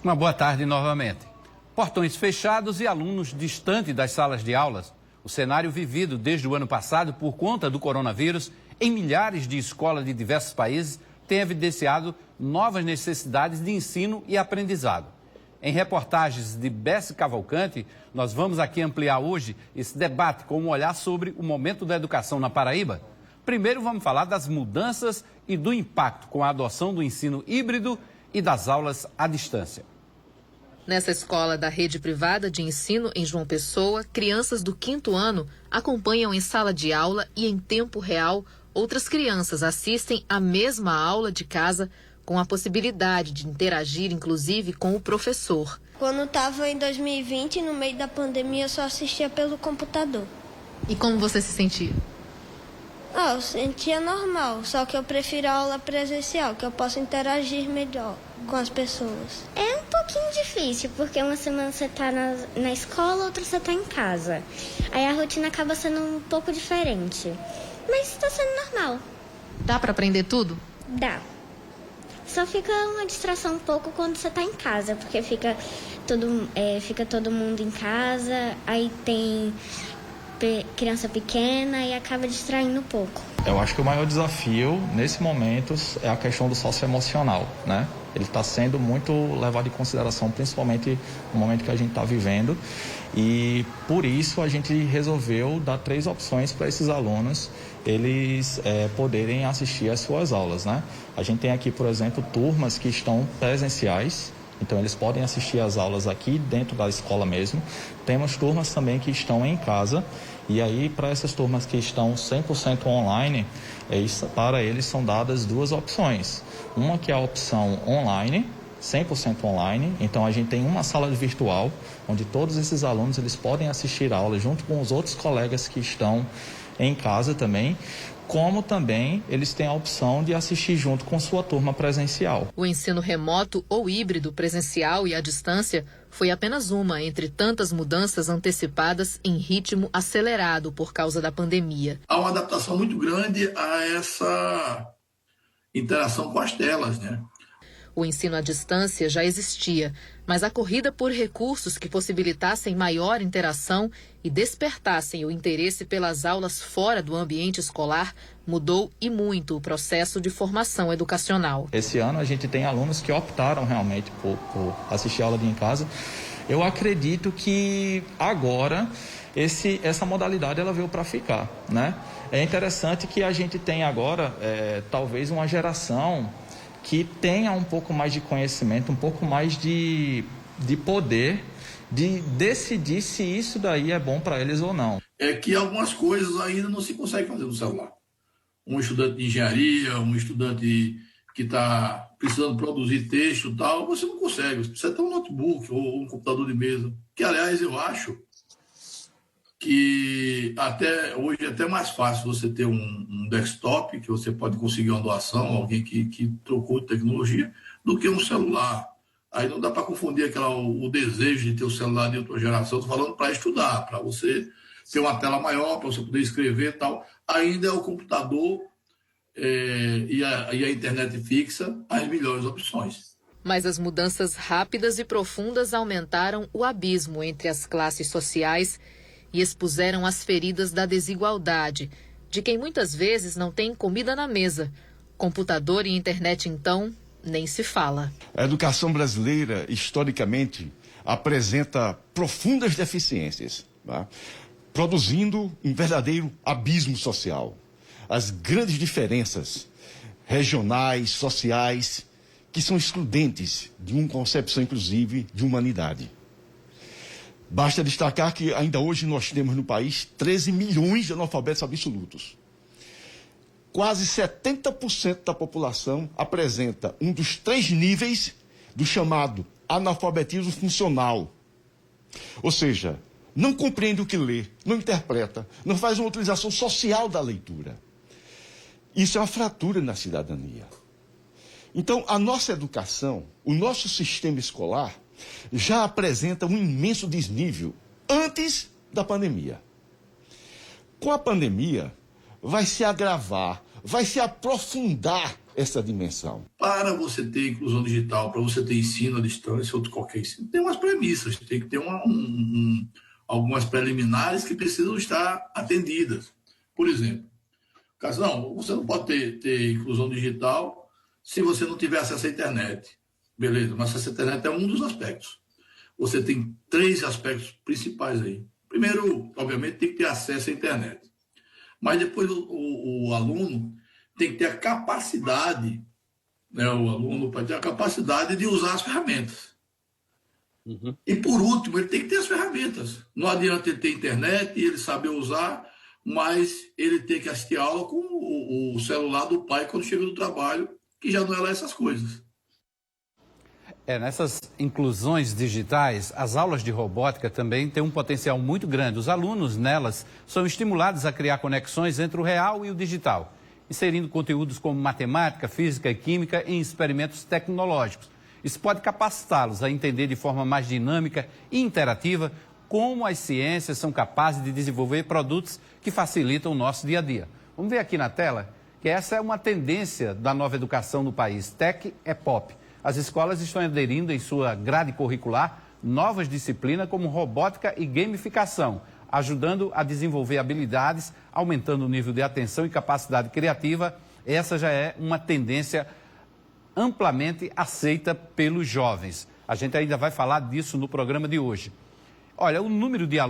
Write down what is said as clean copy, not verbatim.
Uma boa tarde novamente. Portões fechados e alunos distantes das salas de aulas. O cenário vivido desde o ano passado por conta do coronavírus em milhares de escolas de diversos países tem evidenciado novas necessidades de ensino e aprendizado. Em reportagens de Bessie Cavalcante, nós vamos aqui ampliar hoje esse debate com um olhar sobre o momento da educação na Paraíba. Primeiro vamos falar das mudanças e do impacto com a adoção do ensino híbrido e das aulas à distância. Nessa escola da rede privada de ensino em João Pessoa, crianças do 5º ano acompanham em sala de aula e em tempo real outras crianças assistem à mesma aula de casa com a possibilidade de interagir, inclusive, com o professor. Quando estava em 2020, no meio da pandemia, eu só assistia pelo computador. E como você se sentia? Eu sentia normal, só que eu prefiro a aula presencial, que eu posso interagir melhor com as pessoas. É um pouquinho difícil, porque uma semana você tá na escola, outra você tá em casa. Aí a rotina acaba sendo um pouco diferente. Mas tá sendo normal. Dá para aprender tudo? Dá. Só fica uma distração um pouco quando você tá em casa, porque fica todo mundo em casa, aí tem criança pequena e acaba distraindo um pouco. Eu acho que o maior desafio nesse momento é a questão do socioemocional, né? Ele está sendo muito levado em consideração, principalmente no momento que a gente está vivendo. E por isso a gente resolveu dar 3 opções para esses alunos eles poderem assistir às suas aulas, né? A gente tem aqui, por exemplo, turmas que estão presenciais. Então, eles podem assistir às aulas aqui dentro da escola mesmo. Temos turmas também que estão em casa. E aí, para essas turmas que estão 100% online, para eles são dadas 2 opções. Uma que é a opção online, 100% online. Então, a gente tem uma sala virtual, onde todos esses alunos eles podem assistir a aula junto com os outros colegas que estão em casa também. Como também eles têm a opção de assistir junto com sua turma presencial. O ensino remoto ou híbrido, presencial e à distância, foi apenas uma entre tantas mudanças antecipadas em ritmo acelerado por causa da pandemia. Há uma adaptação muito grande a essa interação com as telas, né? O ensino à distância já existia, mas a corrida por recursos que possibilitassem maior interação e despertassem o interesse pelas aulas fora do ambiente escolar mudou e muito o processo de formação educacional. Esse ano a gente tem alunos que optaram realmente por assistir aula em casa. Eu acredito que agora essa modalidade ela veio para ficar, né? É interessante que a gente tem agora talvez uma geração que tenha um pouco mais de conhecimento, um pouco mais de poder de decidir se isso daí é bom para eles ou não. É que algumas coisas ainda não se consegue fazer no celular. Um estudante de engenharia, um estudante que está precisando produzir texto e tal, você não consegue. Você precisa ter um notebook ou um computador de mesa. Que, aliás, eu acho que hoje é até mais fácil você ter um desktop, que você pode conseguir uma doação, alguém que trocou de tecnologia, do que um celular. Aí não dá para confundir o desejo de ter o celular de outra geração. Estou falando para estudar, para você ter uma tela maior, para você poder escrever e tal. Ainda é o computador e a internet fixa as melhores opções. Mas as mudanças rápidas e profundas aumentaram o abismo entre as classes sociais e expuseram as feridas da desigualdade, de quem muitas vezes não tem comida na mesa. Computador e internet, então, nem se fala. A educação brasileira, historicamente, apresenta profundas deficiências, tá? Produzindo um verdadeiro abismo social. As grandes diferenças regionais, sociais, que são excludentes de uma concepção, inclusive, de humanidade. Basta destacar que ainda hoje nós temos no país 13 milhões de analfabetos absolutos. Quase 70% da população apresenta um dos 3 níveis do chamado analfabetismo funcional. Ou seja, não compreende o que lê, não interpreta, não faz uma utilização social da leitura. Isso é uma fratura na cidadania. Então, a nossa educação, o nosso sistema escolar, já apresenta um imenso desnível antes da pandemia. Com a pandemia, vai se agravar, vai se aprofundar essa dimensão. Para você ter inclusão digital, para você ter ensino à distância ou qualquer ensino, tem umas premissas, tem que ter algumas preliminares que precisam estar atendidas. Por exemplo, caso não, você não pode ter inclusão digital se você não tiver acesso à internet. Beleza, mas acesso à internet é um dos aspectos. Você tem 3 aspectos principais aí. Primeiro, obviamente, tem que ter acesso à internet. Mas depois o aluno tem que ter a capacidade, né, o aluno pode ter a capacidade de usar as ferramentas. Uhum. E por último, ele tem que ter as ferramentas. Não adianta ele ter internet e ele saber usar, mas ele tem que assistir a aula com o celular do pai quando chega do trabalho, que já não é lá essas coisas. Nessas inclusões digitais, as aulas de robótica também têm um potencial muito grande. Os alunos nelas são estimulados a criar conexões entre o real e o digital, inserindo conteúdos como matemática, física e química em experimentos tecnológicos. Isso pode capacitá-los a entender de forma mais dinâmica e interativa como as ciências são capazes de desenvolver produtos que facilitam o nosso dia a dia. Vamos ver aqui na tela que essa é uma tendência da nova educação no país. Tech é pop. As escolas estão aderindo em sua grade curricular novas disciplinas como robótica e gamificação, ajudando a desenvolver habilidades, aumentando o nível de atenção e capacidade criativa. Essa já é uma tendência amplamente aceita pelos jovens. A gente ainda vai falar disso no programa de hoje. Olha, o número de alunos